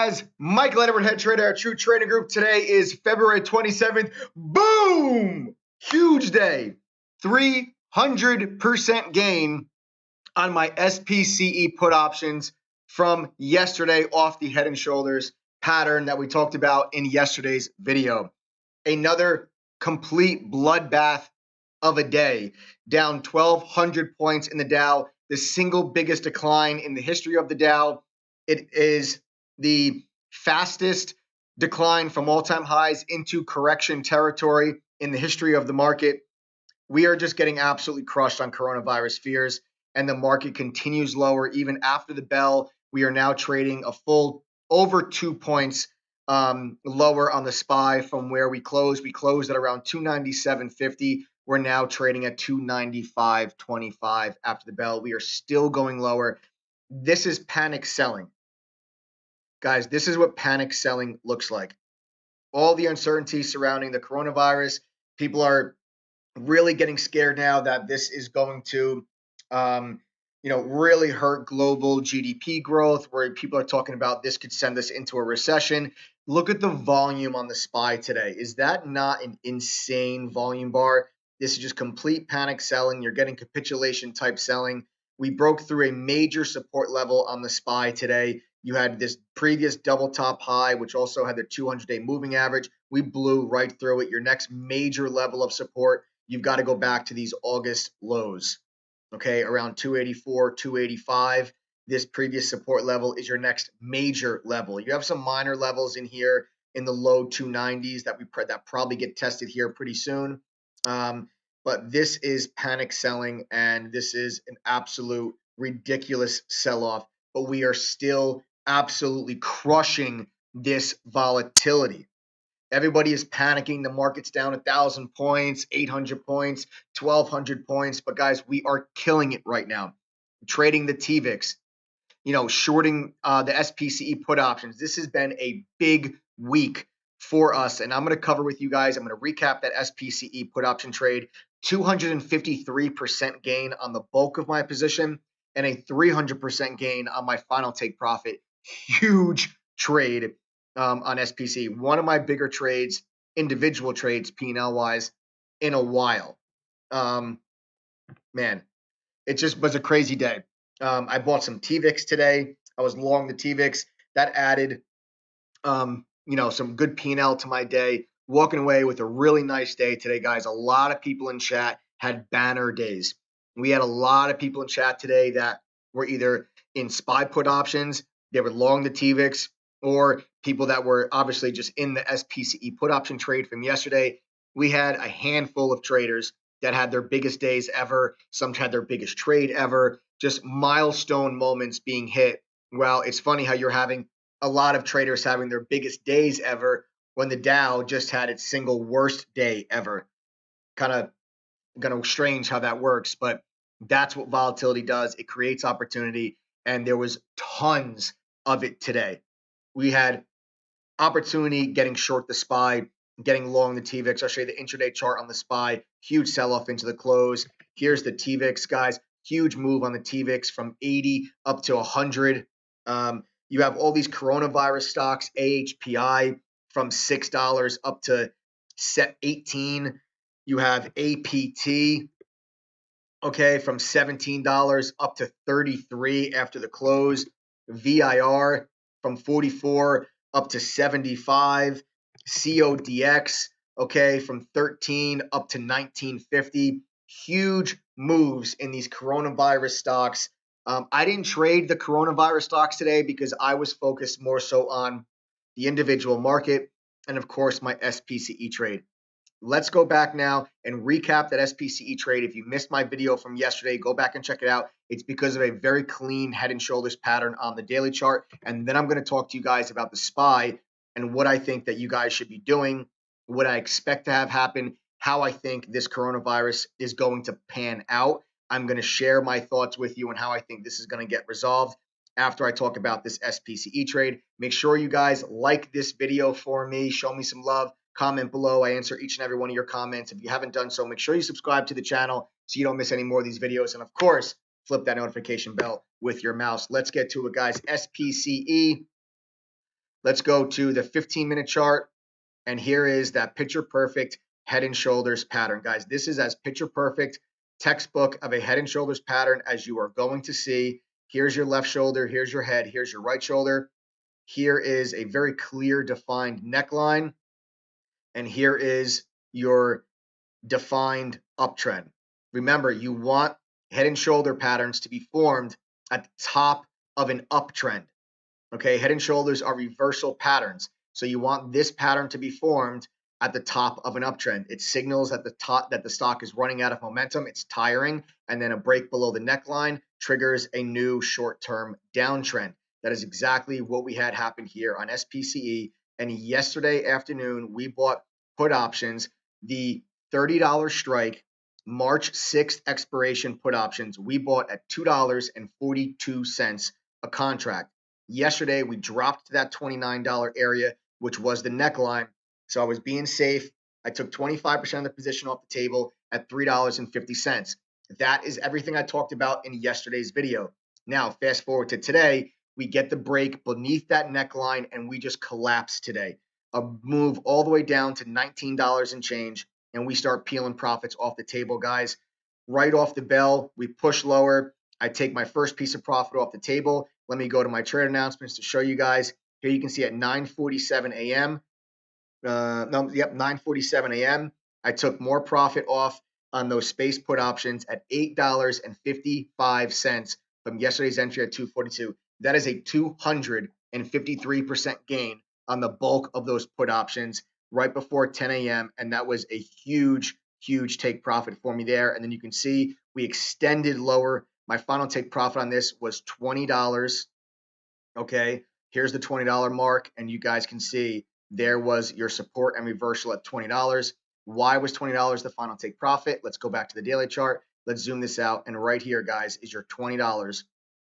As Michael Edward, head trader at True Trading Group. Today is February 27th. Boom! Huge day. 300% gain on my SPCE put options from yesterday off the head and shoulders pattern that we talked about in yesterday's video. Another complete bloodbath of a day. Down 1,200 points in the Dow, the single biggest decline in the history of the Dow. It is the fastest decline from all-time highs into correction territory in the history of the market. We are just getting absolutely crushed on coronavirus fears, and the market continues lower even after the bell. We are now trading a full over 2 points lower on the SPY from where we closed. We closed at around 297.50. We're now trading at 295.25 after the bell. We are still going lower. This is panic selling. Guys, this is what panic selling looks like. All the uncertainty surrounding the coronavirus, people are really getting scared now that this is going to, really hurt global GDP growth, where people are talking about this could send us into a recession. Look at the volume on the SPY today. Is that not an insane volume bar? This is just complete panic selling. You're getting capitulation type selling. We broke through a major support level on the SPY today. You had this previous double top high, which also had the 200-day moving average. We blew right through it. Your next major level of support, you've got to go back to these August lows, okay, around 284, 285. This previous support level is your next major level. You have some minor levels in here in the low 290s that probably get tested here pretty soon. But this is panic selling, and this is an absolute ridiculous sell-off. But we are still absolutely crushing this volatility. Everybody is panicking. The market's down 1,000 points, 800 points, 1,200 points. But guys, we are killing it right now. Trading the TVIX, shorting the SPCE put options. This has been a big week for us. And I'm going to cover with you guys. I'm going to recap that SPCE put option trade. 253% gain on the bulk of my position and a 300% gain on my final take profit. Huge trade on SPC. One of my bigger trades, individual trades, P&L wise, in a while. Man, it just was a crazy day. I bought some TVIX today. I was long the TVIX. That added, some good P&L to my day. Walking away with a really nice day today, guys. A lot of people in chat had banner days. We had a lot of people in chat today that were either in SPY put options, they were long the TVIX, or people that were obviously just in the SPCE put option trade from yesterday. We had a handful of traders that had their biggest days ever. Some had their biggest trade ever. Just milestone moments being hit. Well, it's funny how you're having a lot of traders having their biggest days ever when the Dow just had its single worst day ever. Kind of strange how that works, but that's what volatility does. It creates opportunity, and there was tons of it today. We had opportunity getting short the SPY, getting long the TVIX. I'll show you the intraday chart on the SPY. Huge sell-off into the close. Here's the TVIX, guys. Huge move on the TVIX from 80 up to 100. You have all these coronavirus stocks, AHPI from $6 up to $18. You have APT, okay, from $17 up to $33 after the close. VIR from 44 up to 75. CODX, okay, from 13 up to 1950. Huge moves in these coronavirus stocks. I didn't trade the coronavirus stocks today because I was focused more so on the individual market and, of course, my SPCE trade. Let's go back now and recap that SPCE trade. If you missed my video from yesterday, go back and check it out. It's because of a very clean head and shoulders pattern on the daily chart. And then I'm going to talk to you guys about the SPY and what I think that you guys should be doing, what I expect to have happen, how I think this coronavirus is going to pan out. I'm going to share my thoughts with you on how I think this is going to get resolved after I talk about this SPCE trade. Make sure you guys like this video for me. Show me some love. Comment below. I answer each and every one of your comments. If you haven't done so, make sure you subscribe to the channel so you don't miss any more of these videos. And of course, flip that notification bell with your mouse. Let's get to it, guys. SPCE. Let's go to the 15-minute chart. And here is that picture perfect head and shoulders pattern. Guys, this is as picture perfect textbook of a head and shoulders pattern as you are going to see. Here's your left shoulder, here's your head, here's your right shoulder. Here is a very clear defined neckline. And here is your defined uptrend. Remember, you want head and shoulder patterns to be formed at the top of an uptrend. Okay, head and shoulders are reversal patterns. So you want this pattern to be formed at the top of an uptrend. It signals at the top that the stock is running out of momentum, it's tiring, and then a break below the neckline triggers a new short-term downtrend. That is exactly what we had happen here on SPCE. And yesterday afternoon, we bought put options, the $30 strike, March 6th expiration put options. We bought at $2.42 a contract. Yesterday, we dropped to that $29 area, which was the neckline. So I was being safe. I took 25% of the position off the table at $3.50. That is everything I talked about in yesterday's video. Now, fast forward to today, we get the break beneath that neckline and we just collapse today. A move all the way down to $19 and change, and we start peeling profits off the table, guys. Right off the bell, we push lower. I take my first piece of profit off the table. Let me go to my trade announcements to show you guys. Here you can see at 9:47 a.m. 9:47 a.m. I took more profit off on those space put options at $8.55 from yesterday's entry at 242. That is a 253% gain on the bulk of those put options right before 10 a.m. And that was a huge, huge take profit for me there. And then you can see we extended lower. My final take profit on this was $20. Okay, here's the $20 mark, and you guys can see there was your support and reversal at $20. Why was $20 the final take profit? Let's go back to the daily chart. Let's zoom this out, and right here, guys, is your $20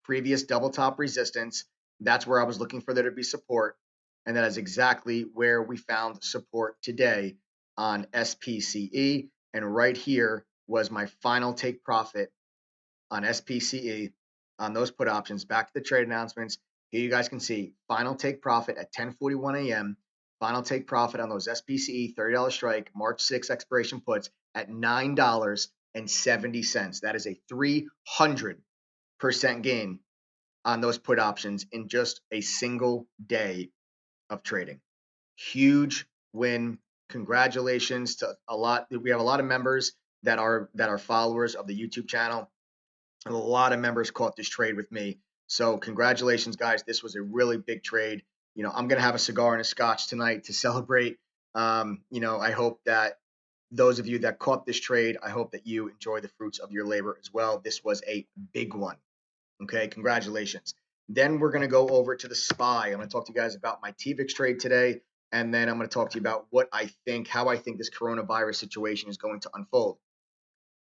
previous double top resistance. That's where I was looking for there to be support, and that is exactly where we found support today on SPCE. And right here was my final take profit on SPCE on those put options. Back to the trade announcements. Here you guys can see final take profit at 10:41 a.m. Final take profit on those SPCE $30 strike March 6 expiration puts at $9.70. That is a 300% gain on those put options in just a single day of trading. Huge win. Congratulations to a lot. We have a lot of members that are followers of the YouTube channel. And a lot of members caught this trade with me. So congratulations, guys. This was a really big trade. You know, I'm going to have a cigar and a scotch tonight to celebrate. I hope that those of you that caught this trade, I hope that you enjoy the fruits of your labor as well. This was a big one. Okay, congratulations. Then we're going to go over to the SPY. I'm going to talk to you guys about my TVIX trade today. And then I'm going to talk to you about how I think this coronavirus situation is going to unfold.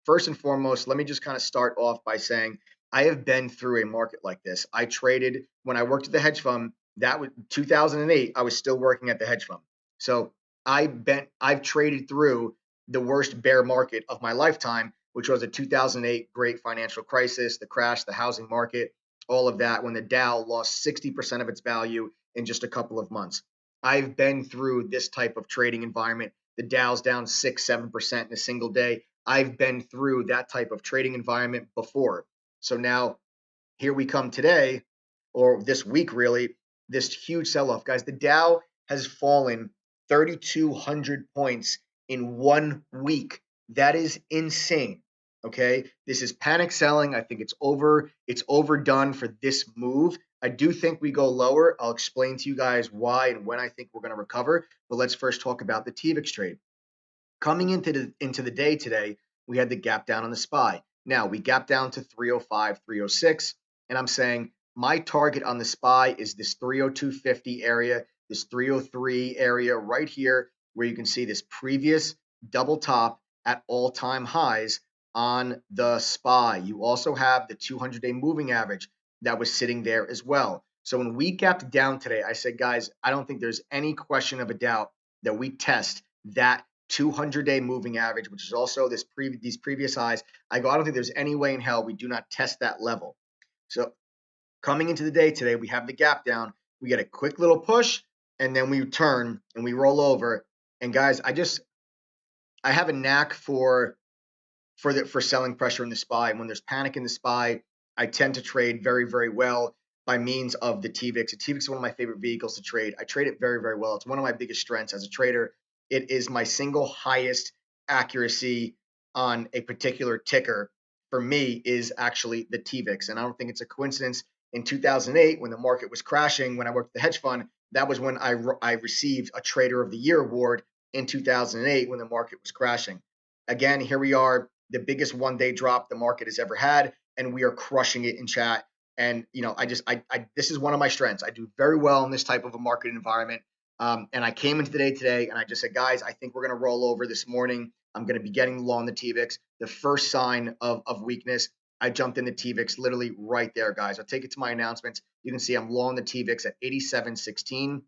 First and foremost, let me just kind of start off by saying I have been through a market like this. I traded when I worked at the hedge fund. That was 2008. I was still working at the hedge fund. So I've traded through the worst bear market of my lifetime, which was a 2008 great financial crisis, the crash, the housing market, all of that, when the Dow lost 60% of its value in just a couple of months. I've been through this type of trading environment. The Dow's down 6-7% in a single day. I've been through that type of trading environment before. So now here we come today, or this week really, this huge sell-off. Guys, the Dow has fallen 3,200 points in 1 week. That is insane. Okay, this is panic selling. I think it's overdone for this move. I do think we go lower. I'll explain to you guys why and when I think we're going to recover. But let's first talk about the TVIX trade. Coming into the day today, we had the gap down on the SPY. Now we gap down to 305, 306, and I'm saying my target on the SPY is this 302.50 area, this 303 area right here, where you can see this previous double top at all-time highs on the SPY. You also have the 200-day moving average that was sitting there as well. So when we gapped down today, I said, guys, I don't think there's any question of a doubt that we test that 200-day moving average, which is also these previous highs. I don't think there's any way in hell we do not test that level. So coming into the day today, we have the gap down. We get a quick little push, and then we turn and we roll over. And guys, I have a knack for selling pressure in the SPY. When there's panic in the SPY, I tend to trade very, very well by means of the TVIX. The TVIX is one of my favorite vehicles to trade. I trade it very, very well. It's one of my biggest strengths as a trader. It is my single highest accuracy on a particular ticker for me is actually the TVIX. And I don't think it's a coincidence. In 2008, when the market was crashing, when I worked at the hedge fund, that was when I received a Trader of the Year award in 2008 when the market was crashing. Again, here we are, the biggest one-day drop the market has ever had, and we are crushing it in chat. And this is one of my strengths. I do very well in this type of a market environment. And I came into the day today, and I just said, guys, I think we're going to roll over this morning. I'm going to be getting long the TVIX. The first sign of weakness, I jumped in the TVIX literally right there, guys. I'll take it to my announcements. You can see I'm long the TVIX at 87.16,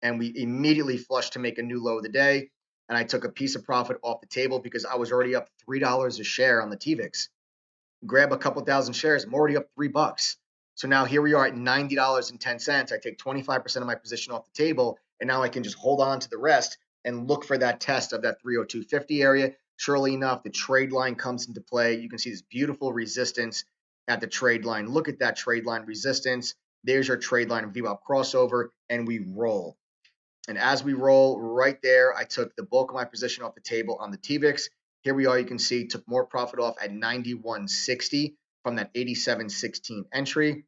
and we immediately flushed to make a new low of the day. And I took a piece of profit off the table because I was already up $3 a share on the TVIX. Grab a couple thousand shares, I'm already up $3. So now here we are at $90.10. I take 25% of my position off the table, and now I can just hold on to the rest and look for that test of that 302.50 area. Surely enough, the trade line comes into play. You can see this beautiful resistance at the trade line. Look at that trade line resistance. There's your trade line VWAP crossover, and we roll. And as we roll right there, I took the bulk of my position off the table on the TVIX. Here we are, you can see, took more profit off at 91.60 from that 87.16 entry.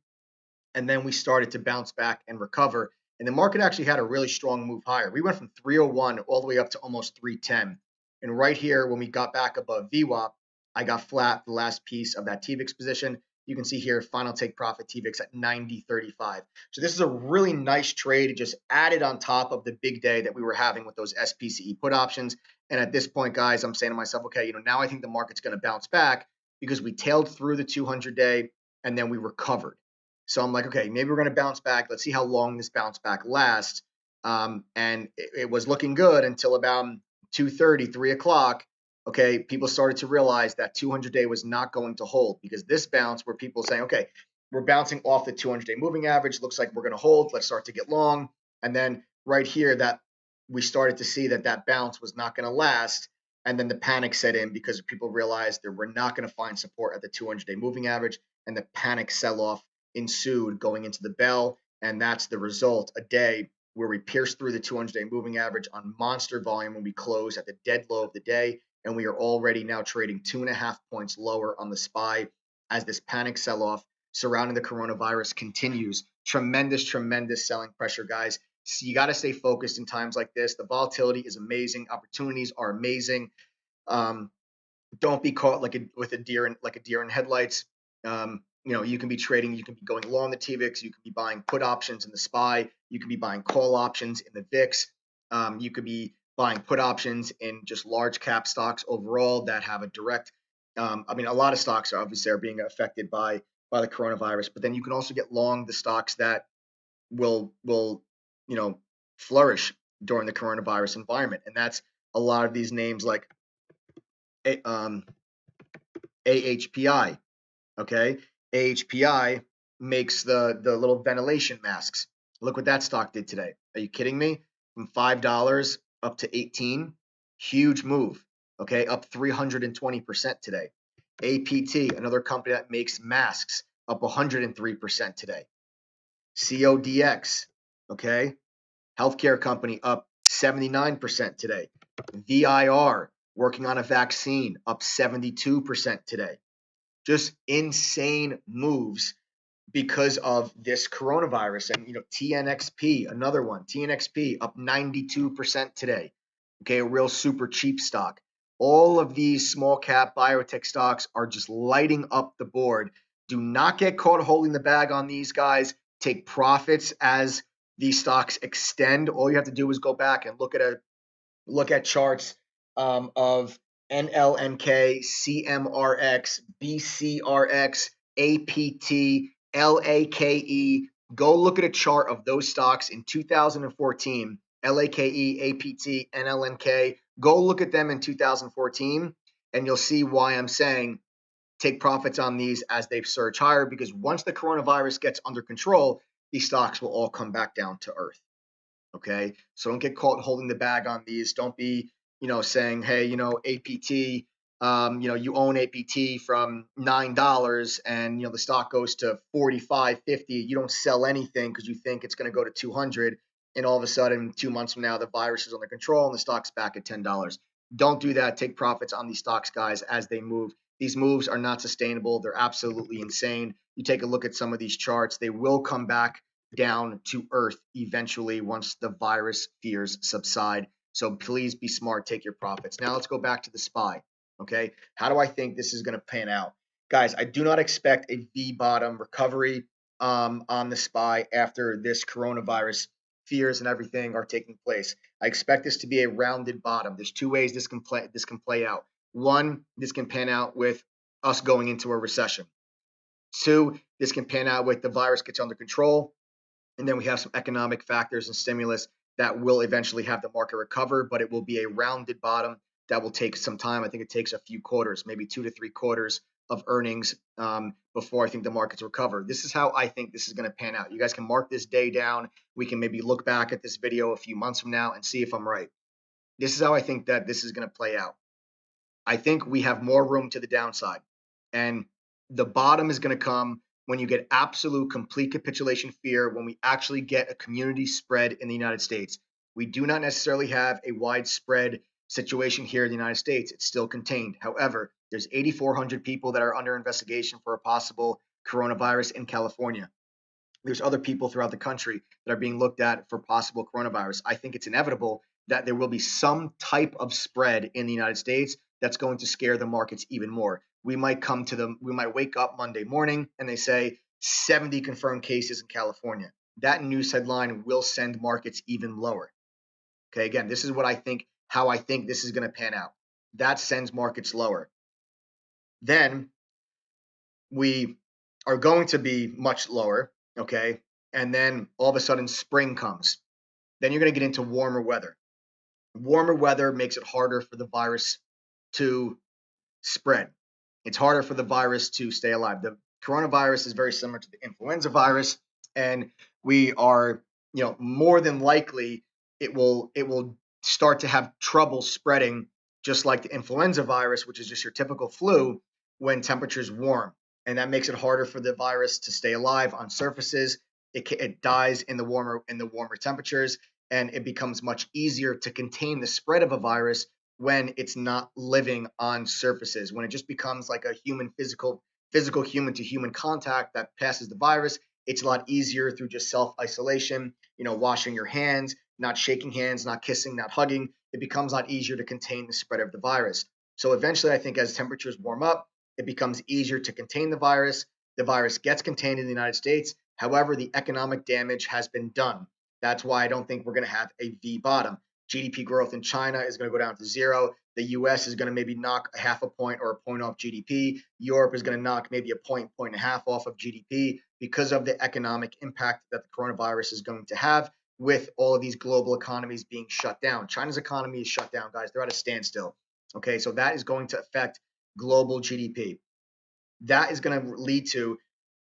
And then we started to bounce back and recover. And the market actually had a really strong move higher. We went from 301 all the way up to almost 310. And right here, when we got back above VWAP, I got flat the last piece of that TVIX position. You can see here, final take profit TVIX at 90.35. So this is a really nice trade. It just added on top of the big day that we were having with those SPCE put options. And at this point, guys, I'm saying to myself, okay, now I think the market's going to bounce back because we tailed through the 200-day and then we recovered. So I'm like, okay, maybe we're going to bounce back. Let's see how long this bounce back lasts. And it was looking good until about 2:30, 3 o'clock. Okay, people started to realize that 200-day was not going to hold because this bounce where people saying, okay, we're bouncing off the 200-day moving average. Looks like we're going to hold. Let's start to get long. And then right here that we started to see that bounce was not going to last. And then the panic set in because people realized that we're not going to find support at the 200-day moving average. And the panic sell-off ensued going into the bell. And that's the result, a day where we pierced through the 200-day moving average on monster volume when we closed at the dead low of the day. And we are already now trading 2.5 points lower on the SPY as this panic sell-off surrounding the coronavirus continues. Tremendous, tremendous selling pressure, guys. So you got to stay focused in times like this. The volatility is amazing. Opportunities are amazing. Don't be caught like a deer in headlights. You can be trading. You can be going long the TVIX. You can be buying put options in the SPY. You can be buying call options in the VIX. You could be buying put options in just large cap stocks overall that have a direct. A lot of stocks are obviously being affected by the coronavirus, but then you can also get long the stocks that will flourish during the coronavirus environment, and that's a lot of these names like AHPI. Okay, AHPI makes the little ventilation masks. Look what that stock did today. Are you kidding me? From $5 up to 18, huge move. Okay, up 320% today. APT, another company that makes masks, up 103% today. CODX, okay, healthcare company, up 79% today. VIR, working on a vaccine, up 72% today. Just insane moves because of this coronavirus. And TNXP, another one, TNXP up 92% today. Okay, a real super cheap stock. All of these small cap biotech stocks are just lighting up the board. Do not get caught holding the bag on these guys. Take profits as these stocks extend. All you have to do is go back and look at charts of NLNK, CMRX, BCRX, APT, LAKE. Go look at a chart of those stocks in 2014, LAKE, APT, NLNK. Go look at them in 2014, and you'll see why I'm saying take profits on these as they surge higher, because once the coronavirus gets under control, these stocks will all come back down to earth. Okay, so don't get caught holding the bag on these. Don't be, saying, hey, APT, you own APT from $9 and the stock goes to 45, 50. You don't sell anything because you think it's going to go to 200, and all of a sudden 2 months from now the virus is under control and the stock's back at $10. Don't do that. Take profits on these stocks, guys, as they move. These moves are not sustainable. They're absolutely insane. You take a look at some of these charts, they will come back down to earth eventually once the virus fears subside. So please be smart, take your profits. Now let's go back to the SPY. Okay, how do I think this is going to pan out? Guys, I do not expect a V bottom recovery on the SPY after this coronavirus fears and everything are taking place. I expect this to be a rounded bottom. There's two ways this can play out. One, this can pan out with us going into a recession. Two, this can pan out with the virus gets under control, and then we have some economic factors and stimulus that will eventually have the market recover, but it will be a rounded bottom that will take some time. I think it takes a few quarters, maybe 2 to 3 quarters of earnings before I think the markets recover. This is how I think this is going to pan out. You guys can mark this day down. We can maybe look back at this video a few months from now and see if I'm right. This is how I think that this is going to play out. I think we have more room to the downside, and the bottom is going to come when you get absolute complete capitulation fear, when we actually get a community spread in the United States. We do not necessarily have a widespread situation here in the United States. It's still contained. However, there's 8,400 people that are under investigation for a possible coronavirus in California. There's other people throughout the country that are being looked at for possible coronavirus. I think it's inevitable that there will be some type of spread in the United States that's going to scare the markets even more. We might wake up Monday morning and they say 70 confirmed cases in California. That news headline will send markets even lower. Okay, again, this is how I think this is going to pan out. That sends markets lower. Then we are going to be much lower, okay? And then all of a sudden spring comes. Then you're going to get into warmer weather. Warmer weather makes it harder for the virus to spread. It's harder for the virus to stay alive. The coronavirus is very similar to the influenza virus, and we are, more than likely it will start to have trouble spreading, just like the influenza virus, which is just your typical flu, when temperatures warm, and that makes it harder for the virus to stay alive on surfaces. It dies in the warmer temperatures, and it becomes much easier to contain the spread of a virus when it's not living on surfaces, when it just becomes like a physical human to human contact that passes the virus. It's a lot easier through just self-isolation, washing your hands, not shaking hands, not kissing, not hugging. It becomes a lot easier to contain the spread of the virus. So eventually, I think as temperatures warm up, it becomes easier to contain the virus. The virus gets contained in the United States. However, the economic damage has been done. That's why I don't think we're going to have a V bottom. GDP growth in China is going to go down to zero. The US is going to maybe knock a half a point or a point off GDP. Europe is going to knock maybe a point and a half off of GDP because of the economic impact that the coronavirus is going to have with all of these global economies being shut down. China's economy is shut down, guys. They're at a standstill. Okay, so that is going to affect global GDP. That is going to lead to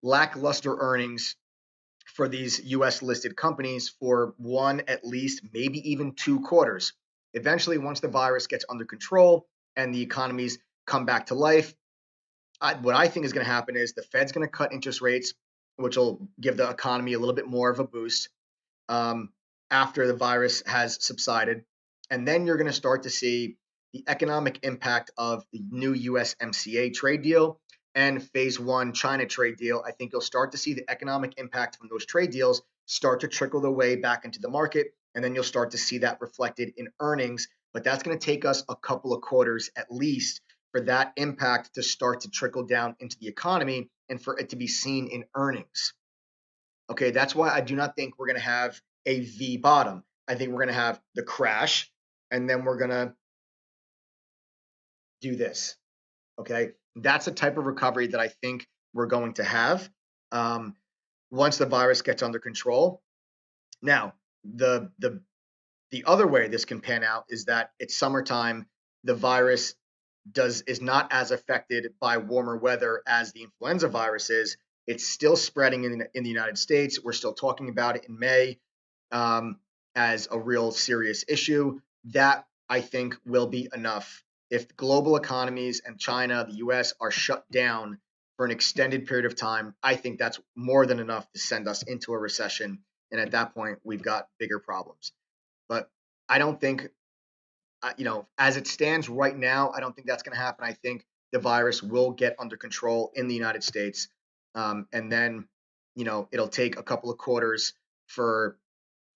lackluster earnings for these US listed companies for one, at least, maybe even 2 quarters. Eventually, once the virus gets under control and the economies come back to life, what I think is going to happen is the Fed's going to cut interest rates, which will give the economy a little bit more of a boost after the virus has subsided. And then you're going to start to see the economic impact of the new USMCA trade deal and phase 1 China trade deal. I think you'll start to see the economic impact from those trade deals start to trickle their way back into the market. And then you'll start to see that reflected in earnings. But that's going to take us a couple of quarters at least for that impact to start to trickle down into the economy and for it to be seen in earnings. Okay, that's why I do not think we're going to have a V bottom. I think we're going to have the crash, and then we're going to do this. Okay, that's the type of recovery that I think we're going to have once the virus gets under control. Now, the other way this can pan out is that it's summertime. The virus is not as affected by warmer weather as the influenza virus is. It's still spreading in the United States. We're still talking about it in May. as a real serious issue. That I think will be enough. If global economies and China, the US are shut down for an extended period of time, I think that's more than enough to send us into a recession. And at that point, we've got bigger problems. But I don't think, as it stands right now, I don't think that's going to happen. I think the virus will get under control in the United States. And then, it'll take a couple of quarters for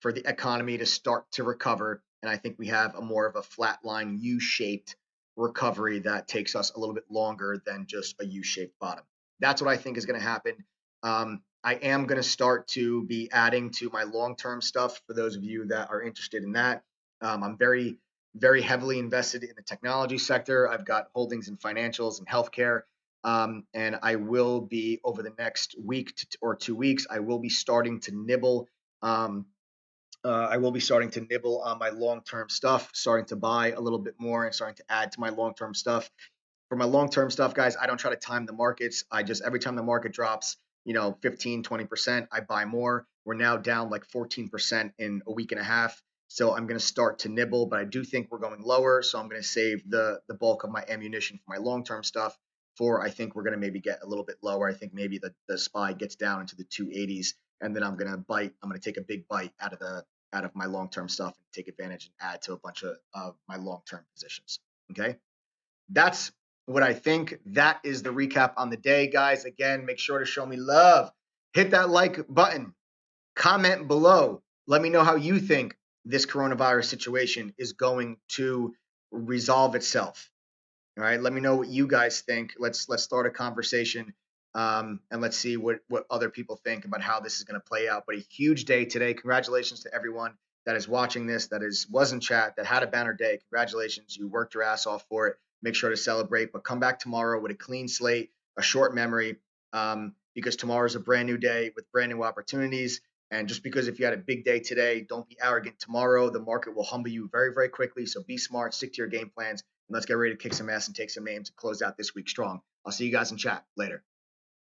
the economy to start to recover. And I think we have a more of a flatline U-shaped recovery that takes us a little bit longer than just a U-shaped bottom. That's what I think is going to happen. I am going to start to be adding to my long-term stuff for those of you that are interested in that. I'm very, very heavily invested in the technology sector. I've got holdings in financials and healthcare. And I will be, over the next week or 2 weeks, I will be starting to nibble. I will be starting to nibble on my long-term stuff, starting to buy a little bit more and starting to add to my long-term stuff. For my long-term stuff, guys, I don't try to time the markets. I just, every time the market drops, 15, 20%, I buy more. We're now down like 14% in a week and a half. So I'm going to start to nibble, but I do think we're going lower. So I'm going to save the bulk of my ammunition for my long-term stuff. I think we're going to maybe get a little bit lower. I think maybe the SPY gets down into the 280s, and then I'm going to take a big bite out of my long-term stuff and take advantage and add to a bunch of my long-term positions. Okay. That's what I think. That is the recap on the day, guys. Again, make sure to show me love. Hit that like button. Comment below. Let me know how you think this coronavirus situation is going to resolve itself. All right. Let me know what you guys think. Let's start a conversation, and let's see what other people think about how this is going to play out. But a huge day today. Congratulations to everyone that is watching this, was in chat, that had a banner day. Congratulations. You worked your ass off for it. Make sure to celebrate, but come back tomorrow with a clean slate, a short memory, because tomorrow is a brand new day with brand new opportunities. And just because if you had a big day today, don't be arrogant. Tomorrow, the market will humble you very, very quickly. So be smart, stick to your game plans, and let's get ready to kick some ass and take some names and close out this week strong. I'll see you guys in chat later.